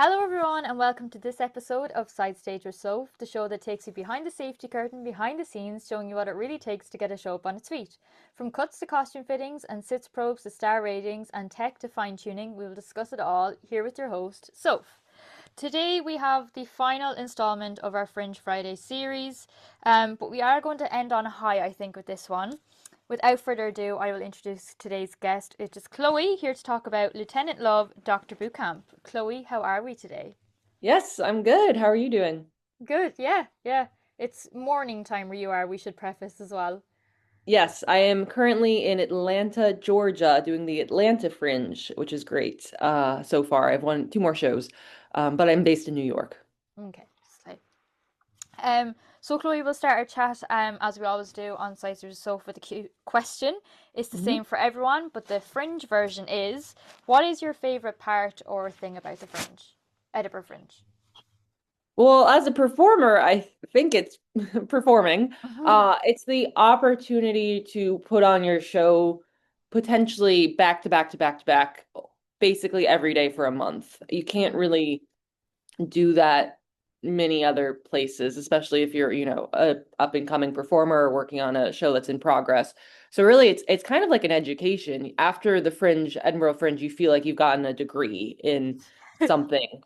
Hello, everyone, and welcome to this episode of Sidestagewithsoph, the show that takes you behind the safety curtain, behind the scenes, showing you what it really takes to get a show up on its feet. From cuts to costume fittings and sits probes to star ratings and tech to fine tuning, we will discuss it all here with your host, Soph. Today we have the final installment of our Fringe Friday series, but we are going to end on a high, I think, with this one. Without further ado, I will introduce today's guest. It is Chloe, here to talk about Lieutenant Love, Dr. Bootcamp. Chloe, how are we today? Yes, I'm good. How are you doing? Good, yeah. It's morning time where you are, we should preface as well. Yes, I am currently in Atlanta, Georgia, doing the Atlanta Fringe, which is great. So far, I've won two more shows, but I'm based in New York. Okay, slay. So Chloe, we'll start our chat as we always do on Sizers Sofa with a question. It's the Mhm. same for everyone, but the Fringe version is: what is your favorite part or thing about the Fringe, Edinburgh Fringe? Well, as a performer, I think it's performing. It's the opportunity to put on your show potentially back to back to back to back, basically every day for a month. You can't really do that many other places, especially if you're, a up and coming performer or working on a show that's in progress. So really it's kind of like an education. After the Fringe, Edinburgh Fringe, you feel like you've gotten a degree in something.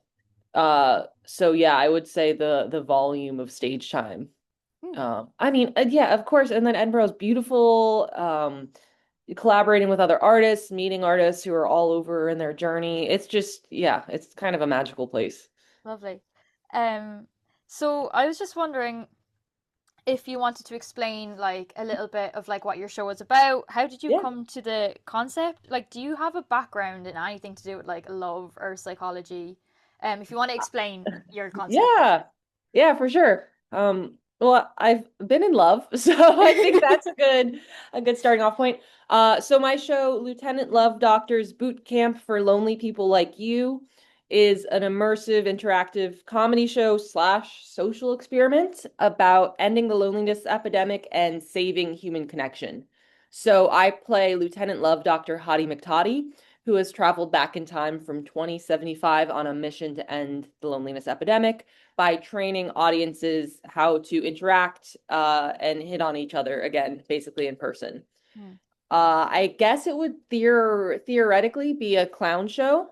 So yeah, I would say the volume of stage time. I mean, yeah, of course, and then Edinburgh's beautiful. Collaborating with other artists, meeting artists who are all over in their journey. It's just, yeah, it's kind of a magical place. Lovely. Um, so I was just wondering if you wanted to explain like a little bit of like what your show is about. How did you Yeah. come to the concept? Like, do you have a background in anything to do with like love or psychology? If you want to explain your concept of Yeah. Yeah, for sure. Well, I've been in love, so I think it. that's a good starting off point. So my show, Lieutenant Love Doctor's Boot Camp for Lonely People Like You, is an immersive, interactive comedy show slash social experiment about ending the loneliness epidemic and saving human connection. So I play Lieutenant Love Dr. Hadi McToddy, who has traveled back in time from 2075 on a mission to end the loneliness epidemic by training audiences how to interact and hit on each other again, basically in person. Hmm. I guess it would theoretically be a clown show.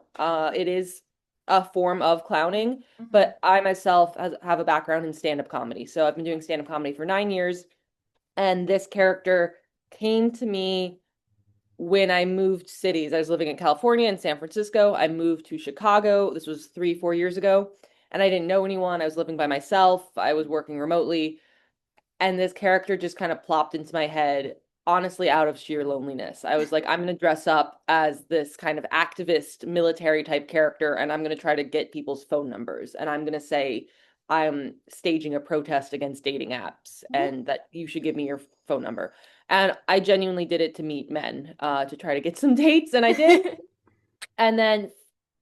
It is a form of clowning, Mhm. but I myself have a background in stand-up comedy. So I've been doing stand-up comedy for 9 years, and this character came to me when I moved cities. I was living in California and San Francisco. I moved to Chicago. This was 3, 4 years ago. And I didn't know anyone. I was living by myself. I was working remotely. And this character just kind of plopped into my head, honestly, out of sheer loneliness. I was like, I'm going to dress up as this kind of activist, military type character, and I'm going to try to get people's phone numbers. And I'm going to say, I'm staging a protest against dating apps and that you should give me your phone number. And I genuinely did it to meet men, to try to get some dates, and I did. And then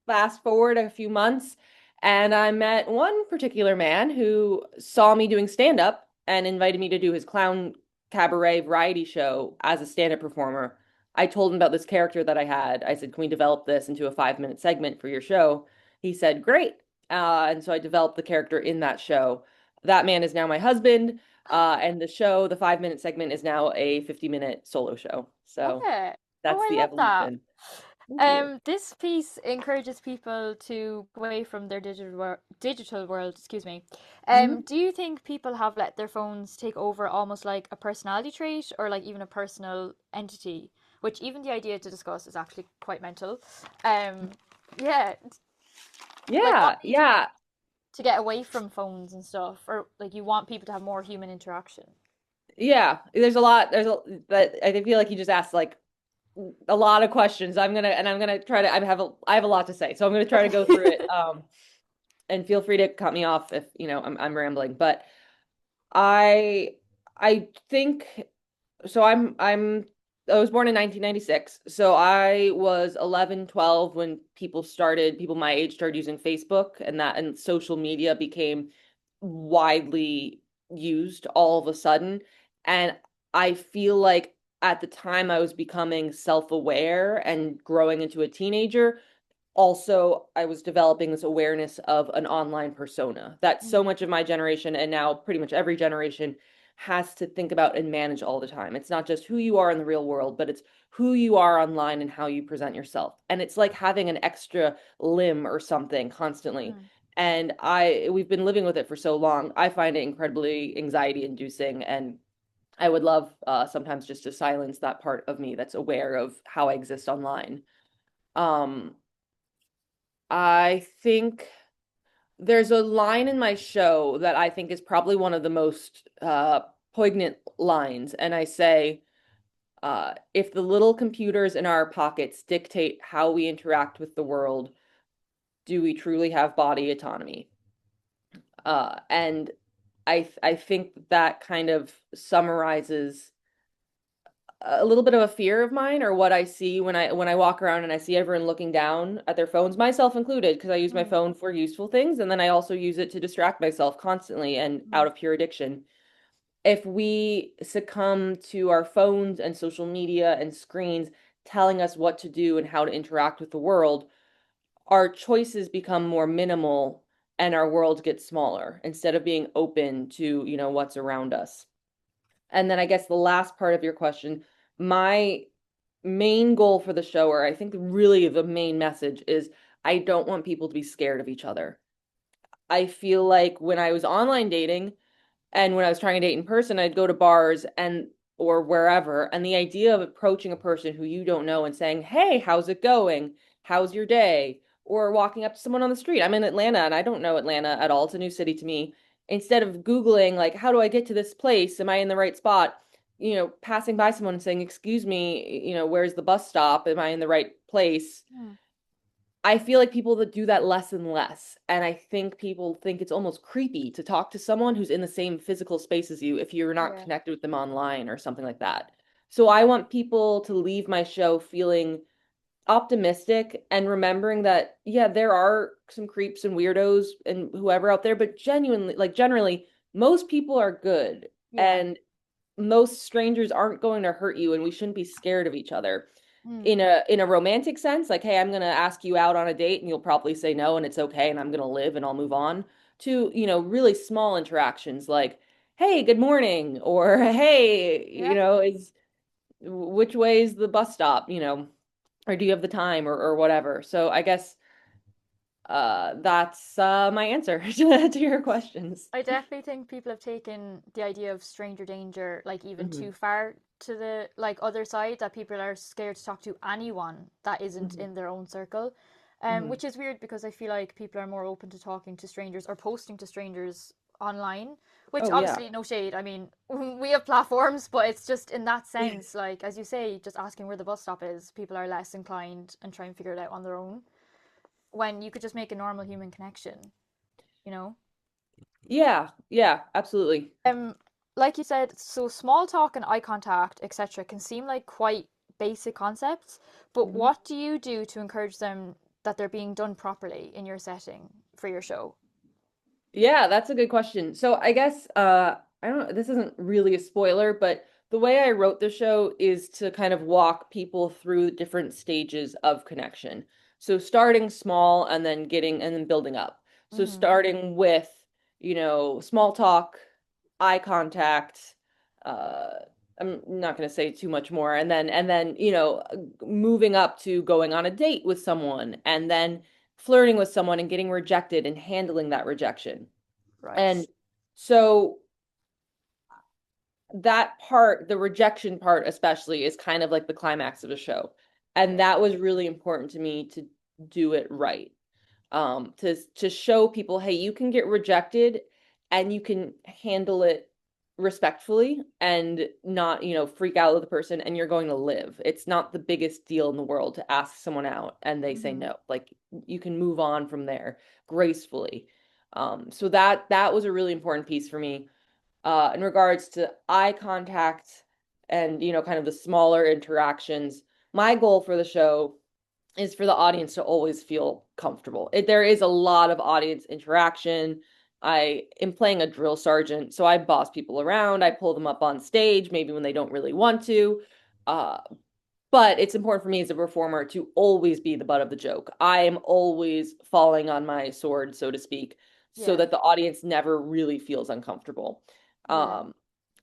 fast forward a few months, and I met one particular man who saw me doing stand up and invited me to do his clown cabaret variety show as a stand up performer. I told him about this character that I had. I said, "Can we develop this into a 5 minute segment for your show?" He said, "Great." And so I developed the character in that show. That man is now my husband. And the show, the 5 minute segment, is now a 50-minute solo show. So Okay. Oh, that's I the love that. evolution. Thank you. This piece encourages people to go away from their digital world, excuse me. Mhm. Do you think people have let their phones take over almost like a personality trait or like even a personal entity, which even the idea to discuss is actually quite mental. Um, yeah, like what Yeah, do you do yeah, to get away from phones and stuff, or like you want people to have more human interaction? yeah. There's a lot. But I feel like you just asked like a lot of questions. I'm gonna try to. I have a lot to say, so I'm gonna try to Okay. go through it. And feel free to cut me off if I'm rambling. But I I think so. I was born in 1996, so I was 11, 12 when people my age started using Facebook, and social media became widely used all of a sudden. And I feel like at the time I was becoming self-aware and growing into a teenager. also I was developing this awareness of an online persona that so Mm, much of my generation and now pretty much every generation has to think about and manage all the time. It's not just who you are in the real world, but it's who you are online and how you present yourself. And it's like having an extra limb or something constantly. mm, And we've been living with it for so long. I find it incredibly anxiety inducing, and I would love sometimes just to silence that part of me that's aware of how I exist online. Um, I think there's a line in my show that I think is probably one of the most poignant lines, and I say, if the little computers in our pockets dictate how we interact with the world, do we truly have body autonomy? And I think that kind of summarizes a little bit of a fear of mine, or what I see when I walk around and I see everyone looking down at their phones, myself included, because I use my mm, phone for useful things and then I also use it to distract myself constantly and mm. out of pure addiction. If we succumb to our phones and social media and screens telling us what to do and how to interact with the world, our choices become more minimal and our world gets smaller instead of being open to, what's around us. And then I guess the last part of your question, my main goal for the show, or I think really the main message is I don't want people to be scared of each other. I feel like when I was online dating and when I was trying to date in person, I'd go to bars and or wherever, and the idea of approaching a person who you don't know and saying, "Hey, how's it going? How's your day?" Or walking up to someone on the street. I'm in Atlanta and I don't know Atlanta at all. It's a new city to me. Instead of Googling, like, how do I get to this place? Am I in the right spot? Passing by someone and saying, "Excuse me, where's the bus stop? Am I in the right place?" Mm. I feel like people that do that less and less. And I think people think it's almost creepy to talk to someone who's in the same physical space as you if you're not Yeah. connected with them online or something like that. So I want people to leave my show feeling optimistic and remembering that, yeah, there are some creeps and weirdos and whoever out there, but genuinely, like generally, most people are good. Yeah. And most strangers aren't going to hurt you, and we shouldn't be scared of each other Mm. in a romantic sense, like, hey, I'm going to ask you out on a date and you'll probably say no and it's okay and I'm going to live and I'll move on, to really small interactions like, hey, good morning, or hey, Yeah. is which way is the bus stop, or do you have the time, or whatever. So I guess that's my answer to your questions. I definitely think people have taken the idea of stranger danger like even Hmm. too far to the like other side, that people are scared to talk to anyone that isn't Hmm. in their own circle. Hmm. Which is weird because I feel like people are more open to talking to strangers or posting to strangers online, which Oh yeah. obviously no shade. I mean, we have platforms, but it's just in that Yeah. sense, like as you say, just asking where the bus stop is, people are less inclined and try and figure it out on their own when you could just make a normal human connection, you know? Yeah, yeah, absolutely. Um, like you said, so small talk and eye contact, etc., can seem like quite basic concepts, but Mhm. what do you do to encourage them that they're being done properly in your setting for your show? Yeah, that's a good question. So I guess I don't know, this isn't really a spoiler, but the way I wrote the show is to kind of walk people through different stages of connection. So starting small and then getting and then building up. So Mm-hmm. starting with, small talk, eye contact, I'm not going to say too much more, and then, moving up to going on a date with someone and then flirting with someone and getting rejected and handling that rejection. Right. And so that part, the rejection part especially, is kind of like the climax of the show. And Yeah. that was really important to me to do it right. To show people, hey, you can get rejected and you can handle it respectfully and not, freak out with the person, and you're going to live. It's not the biggest deal in the world to ask someone out and they say Mm-hmm. no. Like, you can move on from there gracefully. So that was a really important piece for me. In regards to eye contact and, kind of the smaller interactions, my goal for the show is for the audience to always feel comfortable. There is a lot of audience interaction. I am playing a drill sergeant, so I boss people around. I pull them up on stage, maybe when they don't really want to. Uh, But it's important for me as a performer to always be the butt of the joke. I am always falling on my sword, so to speak, so Yeah. that the audience never really feels uncomfortable. Yeah. Um,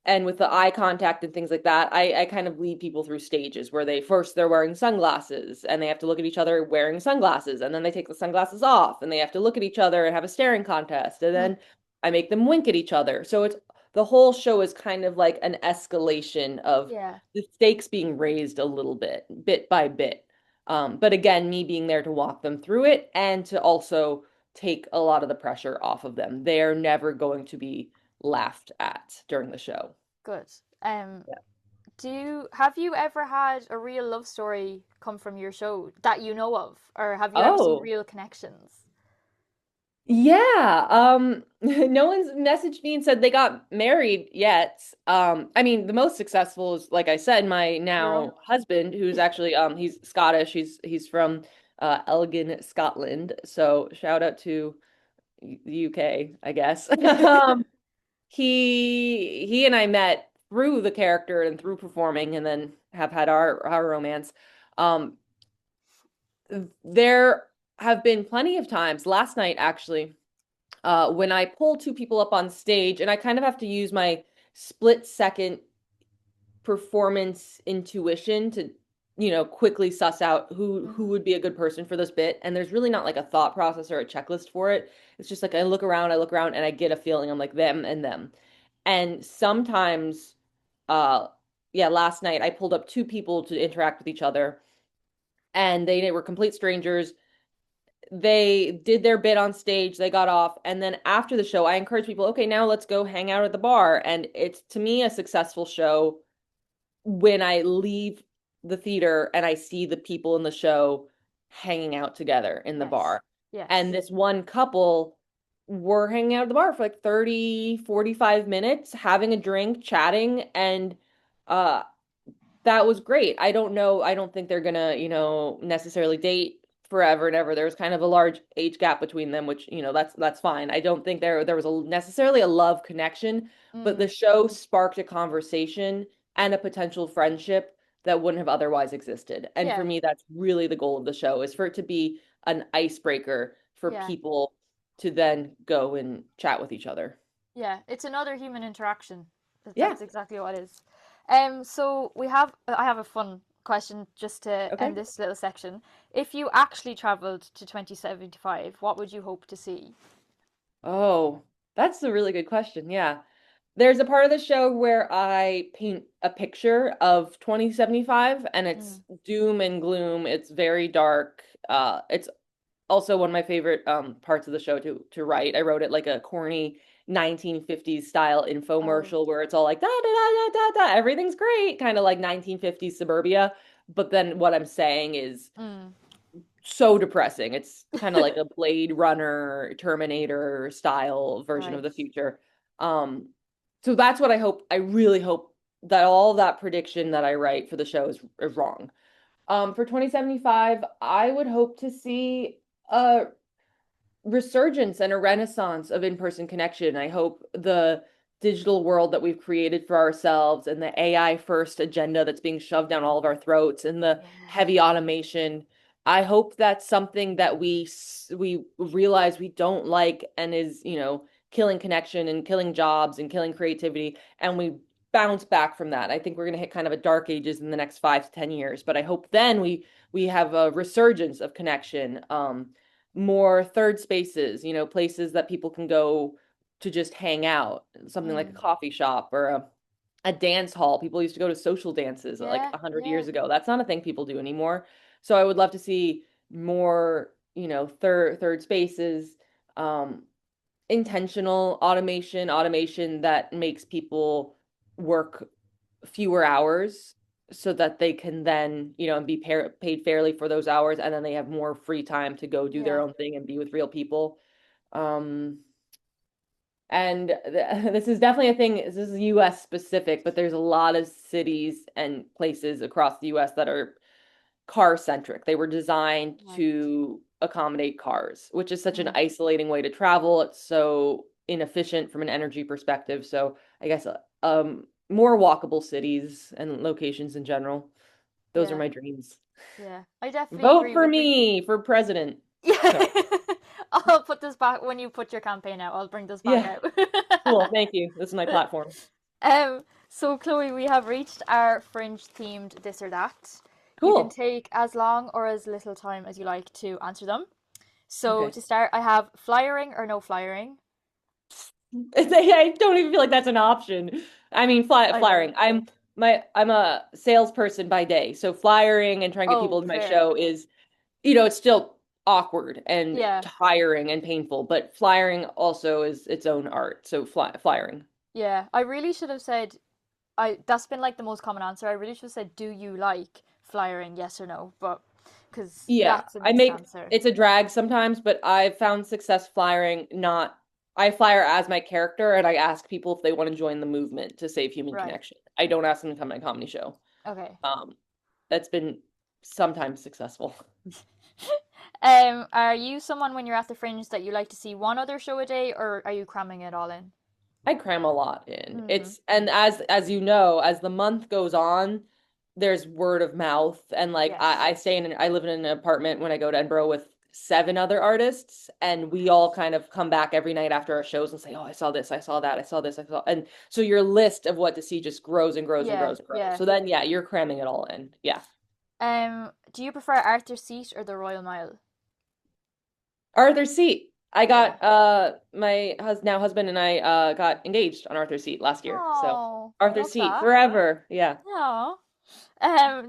and with the eye contact and things like that, I kind of lead people through stages where they're wearing sunglasses and they have to look at each other wearing sunglasses, and then they take the sunglasses off and they have to look at each other and have a staring contest, and then I make them wink at each other. So it's the whole show is kind of like an escalation of Yeah. the stakes being raised a little bit by bit. But again, me being there to walk them through it and to also take a lot of the pressure off of them. They're never going to be laughed at during the show. Good. Um, Yeah. have you ever had a real love story come from your show that you know of, or have you ever seen Oh, real connections? yeah. No one's messaged me and said they got married yet. I mean, the most successful is, like I said, my Your own? now husband, who's actually he's Scottish. He's from Elgin, Scotland. So shout out to the UK, I guess. He and I met through the character and through performing, and then have had our romance. Um, there have been plenty of times, last night actually, when I pull two people up on stage, and I kind of have to use my split second performance intuition to, quickly suss out who Mm. would be a good person for this bit. And there's really not like a thought process or a checklist for it. It's just like I look around, and I get a feeling. I'm like them and them. And sometimes, uh, yeah, last night I pulled up two people to interact with each other, and they were complete strangers. They did their bit on stage, they got off, and then after the show, I encourage people, okay, now let's go hang out at the bar. And it's to me a successful show when I leave the theater and I see the people in the show hanging out together in the Yes. bar. And Yes. this one couple were hanging out at the bar for like 30, 45 minutes, having a drink, chatting, and uh that was great. I don't know. I don't think they're gonna, necessarily date forever and ever. There's kind of a large age gap between them, which, that's fine. I don't think there was necessarily a love connection, but the Mm. show sparked a conversation and a potential friendship that wouldn't have otherwise existed. And for Yeah. me, that's really the goal of the show, is for it to be an icebreaker for Yeah. people to then go and chat with each other. Yeah. It's another human interaction. Yeah. That's exactly what it is. So I have a fun question just to Okay. end this little section. If you actually traveled to 2075, what would you hope to see? Oh, that's a really good question. Yeah. There's a part of the show where I paint a picture of 2075, and it's Mm. doom and gloom. It's very dark. It's also one of my favorite parts of the show to write. I wrote it like a corny 1950s style Oh. infomercial where it's all like da da da da da da, everything's great, kind of like 1950s suburbia. But then what I'm saying is Mm. so depressing. It's kind of like a Blade Runner, Terminator style version of Right. the future. So that's what I hope. I really hope that all that prediction that I write for the show is wrong. For 2075, I would hope to see a resurgence and a renaissance of in-person connection. I hope the digital world that we've created for ourselves, and the AI first agenda that's being shoved down all of our throats, and the Yeah. heavy automation, I hope that's something that we realize we don't like, and is, killing connection and killing jobs and killing creativity, and we bounce back from that. I think we're going to hit kind of a dark ages in the next 5 to 10 years, but I hope then we have a resurgence of connection. More third spaces, places that people can go to just hang out, something like a Mm. coffee shop or a dance hall. People used to go to social dances like Yeah. 100 years Yeah. ago. That's not a thing people do anymore. So I would love to see more, third spaces, um, intentional automation that makes people work fewer hours so that they can then, be paid fairly for those hours, and then they have more free time to go do their Yeah. own thing and be with real people. Um, and this is definitely a thing. This is US specific, but there's a lot of cities and places across the US that are car centric. They were designed Right. to accommodate cars, which is such an Mm. isolating way to travel. It's so inefficient from an energy perspective. So I guess more walkable cities and locations in general. Those are Yeah. my dreams. Yeah. I definitely Vote agree for with you. me for president. Yeah. Sorry. I'll put this back when you put your campaign out. I'll bring this back Yeah. out. Cool. Thank you. This is my platform. So Chloe, we have reached our fringe themed this or that. You can Cool. take as long or as little time as you like to answer them. So Okay. to start, I have flyering or no flyering. I don't even feel like that's an option. I mean, I know. flyering. I'm a salesperson by day, so flyering and trying to get Oh, people to my fair. show is, it's still awkward and Yeah. tiring and painful, but flyering also is its own art. So flyering. Yeah. I really should have said I that's been like the most common answer. I really should have said, do you like flyering, yes or no? But because Yeah, that's a mixed answer. it's a drag sometimes, but I've found success flyering not, I flyer as my character and I ask people if they want to join the movement to save human Right. connection. I don't ask them to come to my comedy show. Okay. Um, that's been sometimes successful. Are you someone when you're at the Fringe that you like to see one other show a day, or are you cramming it all in? I cram a lot in. Mm-hmm. It's and as you know, as the month goes on, there's word of mouth and like Yes. I live in an apartment when I go to Edinburgh with 7 other artists and we all kind of come back every night after our shows and say, "Oh, I saw this, I saw that, I saw this, I saw," and so your list of what to see just grows and grows and Yeah, grows and grows. yeah. So then yeah, you're cramming it all in. Yeah. Do you prefer Arthur's Seat or the Royal Mile? Arthur's Seat. I Yeah. got my now husband and I got engaged on Arthur's Seat last year. So Oh, Arthur's love Seat that. forever. Yeah. Yeah.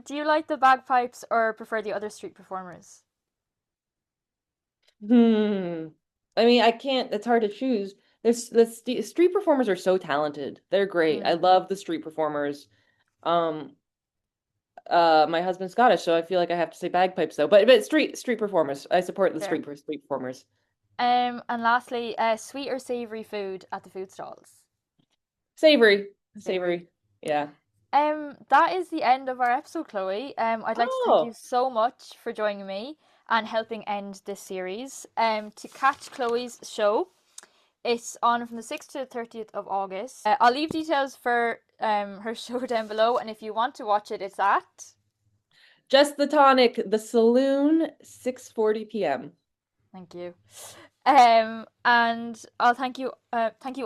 Do you like the bagpipes or prefer the other street performers? Hmm. I mean, I can't, it's hard to choose. There's street performers are so talented. They're great. I Mm, love the street performers. Um, my husband's Scottish, so I feel like I have to say bagpipes though. But street performers. I support the fair. street performers. And lastly, sweet or savory food at the food stalls? Savory. Savory. Savory. Yeah. That is the end of our episode, Chloe. I'd like to thank you Oh, so much for joining me and helping end this series. To catch Chloe's show, it's on from the 6th to the 30th of August. I'll leave details for her show down below, and if you want to watch it, it's at. just the tonic, the saloon, 6:40 p.m. Thank you. And I'll thank you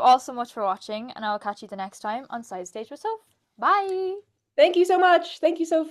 all so much for watching, and I'll catch you the next time on Side Stage with Soph. Bye. Thank you so much. Thank you so